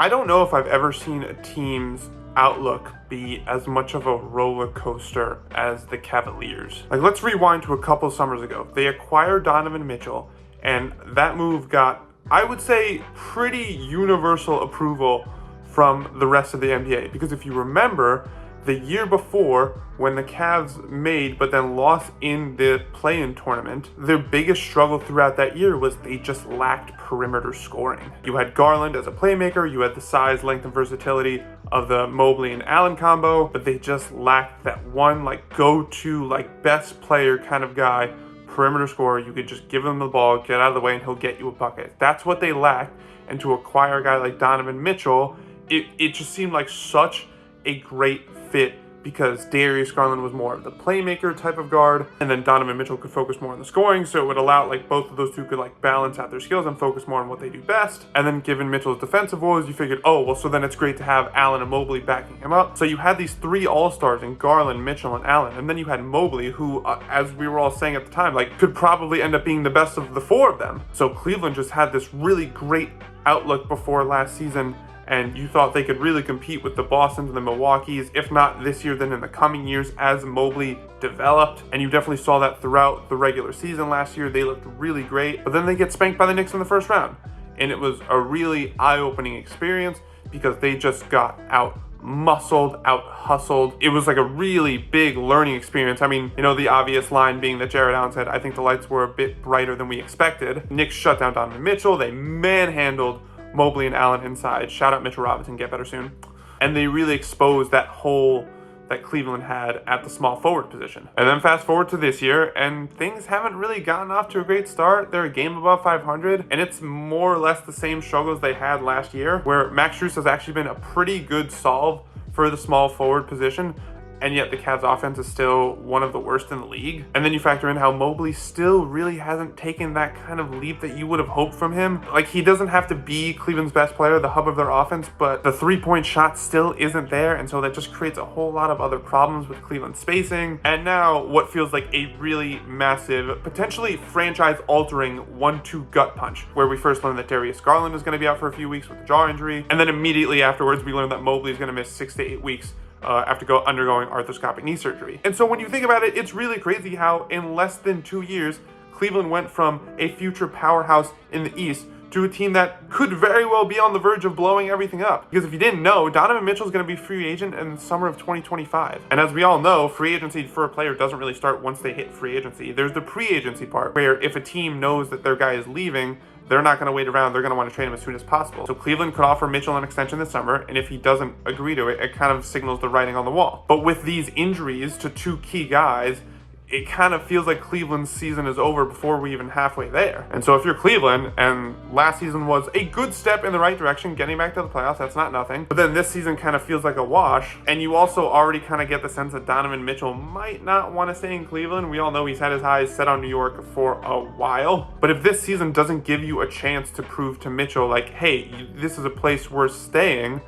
I don't know if I've ever seen a team's outlook be as much of a roller coaster as the Cavaliers. Like, let's rewind to a couple summers ago. They acquired Donovan Mitchell, and that move got, I would say, pretty universal approval from the rest of the NBA. Because if you remember, the year before, when the Cavs made but then lost in the play-in tournament, their biggest struggle throughout that year was they just lacked perimeter scoring. You had Garland as a playmaker, you had the size, length, and versatility of the Mobley and Allen combo, but they just lacked that one go-to best player kind of guy, perimeter scorer. You could just give him the ball, get out of the way, and he'll get you a bucket. That's what they lacked, and to acquire a guy like Donovan Mitchell, it just seemed like such a great fit, because Darius Garland was more of the playmaker type of guard, and then Donovan Mitchell could focus more on the scoring, so it would allow both of those two could balance out their skills and focus more on what they do best. And then given Mitchell's defensive woes, you figured, oh well, so then it's great to have Allen and Mobley backing him up. So you had these three all-stars in Garland, Mitchell, and Allen, and then you had Mobley, who as we were all saying at the time, could probably end up being the best of the four of them. So Cleveland just had this really great outlook before last season, and you thought they could really compete with the Bostons and the Milwaukees, if not this year, then in the coming years as Mobley developed. And you definitely saw that throughout the regular season last year. They looked really great, but then they get spanked by the Knicks in the first round. And it was a really eye-opening experience because they just got out-muscled, out-hustled. It was a really big learning experience. I mean, the obvious line being that Jared Allen said, I think the lights were a bit brighter than we expected. Knicks shut down Donovan Mitchell. They manhandled Mobley and Allen inside. Shout out Mitchell Robinson, get better soon. And they really exposed that hole that Cleveland had at the small forward position. And then fast forward to this year, and things haven't really gotten off to a great start. They're a game above 500, and it's more or less the same struggles they had last year, where Max Strus has actually been a pretty good solve for the small forward position, and yet the Cavs offense is still one of the worst in the league. And then you factor in how Mobley still really hasn't taken that kind of leap that you would have hoped from him. He doesn't have to be Cleveland's best player, the hub of their offense, but the three-point shot still isn't there, and so that just creates a whole lot of other problems with Cleveland's spacing. And now what feels like a really massive, potentially franchise-altering 1-2 gut punch, where we first learned that Darius Garland is going to be out for a few weeks with a jaw injury, and then immediately afterwards we learned that Mobley is going to miss 6 to 8 weeks after undergoing arthroscopic knee surgery. And so when you think about it, it's really crazy how in less than 2 years, Cleveland went from a future powerhouse in the East to a team that could very well be on the verge of blowing everything up. Because if you didn't know, Donovan Mitchell is going to be free agent in the summer of 2025. And as we all know, free agency for a player doesn't really start once they hit free agency. There's the pre-agency part, where if a team knows that their guy is leaving, they're not going to wait around. They're going to want to trade him as soon as possible. So Cleveland could offer Mitchell an extension this summer, and if he doesn't agree to it, it kind of signals the writing on the wall. But with these injuries to two key guys, it kind of feels like Cleveland's season is over before we're even halfway there. And so if you're Cleveland, and last season was a good step in the right direction, getting back to the playoffs, that's not nothing. But then this season kind of feels like a wash, and you also already kind of get the sense that Donovan Mitchell might not want to stay in Cleveland. We all know he's had his eyes set on New York for a while. But if this season doesn't give you a chance to prove to Mitchell, hey, this is a place worth staying,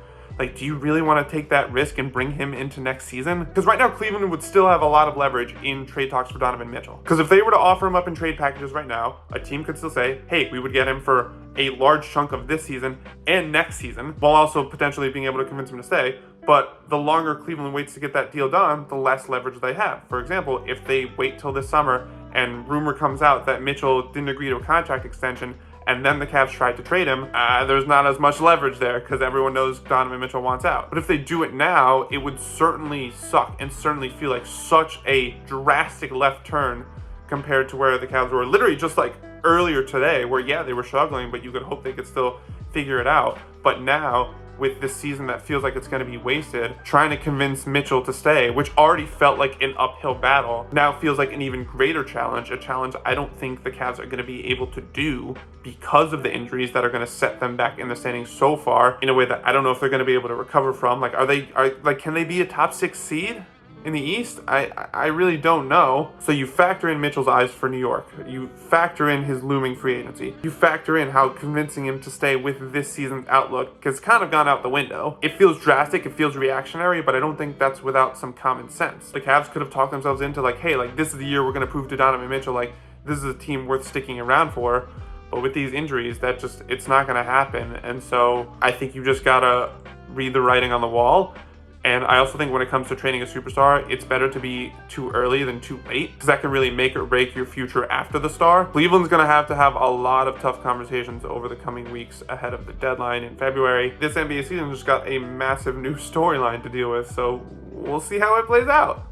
do you really want to take that risk and bring him into next season? Because right now, Cleveland would still have a lot of leverage in trade talks for Donovan Mitchell. Because if they were to offer him up in trade packages right now, a team could still say, hey, we would get him for a large chunk of this season and next season, while also potentially being able to convince him to stay. But the longer Cleveland waits to get that deal done, the less leverage they have. For example, if they wait till this summer and rumor comes out that Mitchell didn't agree to a contract extension, and then the Cavs tried to trade him, there's not as much leverage there because everyone knows Donovan Mitchell wants out. But if they do it now, it would certainly suck and certainly feel like such a drastic left turn compared to where the Cavs were literally just earlier today, where they were struggling, but you could hope they could still figure it out. But now, with this season that feels like it's going to be wasted, trying to convince Mitchell to stay, which already felt like an uphill battle, now feels like an even greater challenge, a challenge I don't think the Cavs are going to be able to do because of the injuries that are going to set them back in the standings so far in a way that I don't know if they're going to be able to recover from. Can they be a top 6 seed in the East? I really don't know. So you factor in Mitchell's eyes for New York. You factor in his looming free agency. You factor in how convincing him to stay with this season's outlook has kind of gone out the window. It feels drastic, it feels reactionary, but I don't think that's without some common sense. The Cavs could have talked themselves into hey, this is the year we're going to prove to Donovan Mitchell, this is a team worth sticking around for. But with these injuries, it's not going to happen. And so I think you just got to read the writing on the wall. And I also think when it comes to training a superstar, it's better to be too early than too late, because that can really make or break your future after the star. Cleveland's going to have a lot of tough conversations over the coming weeks ahead of the deadline in February. This NBA season just got a massive new storyline to deal with, so we'll see how it plays out.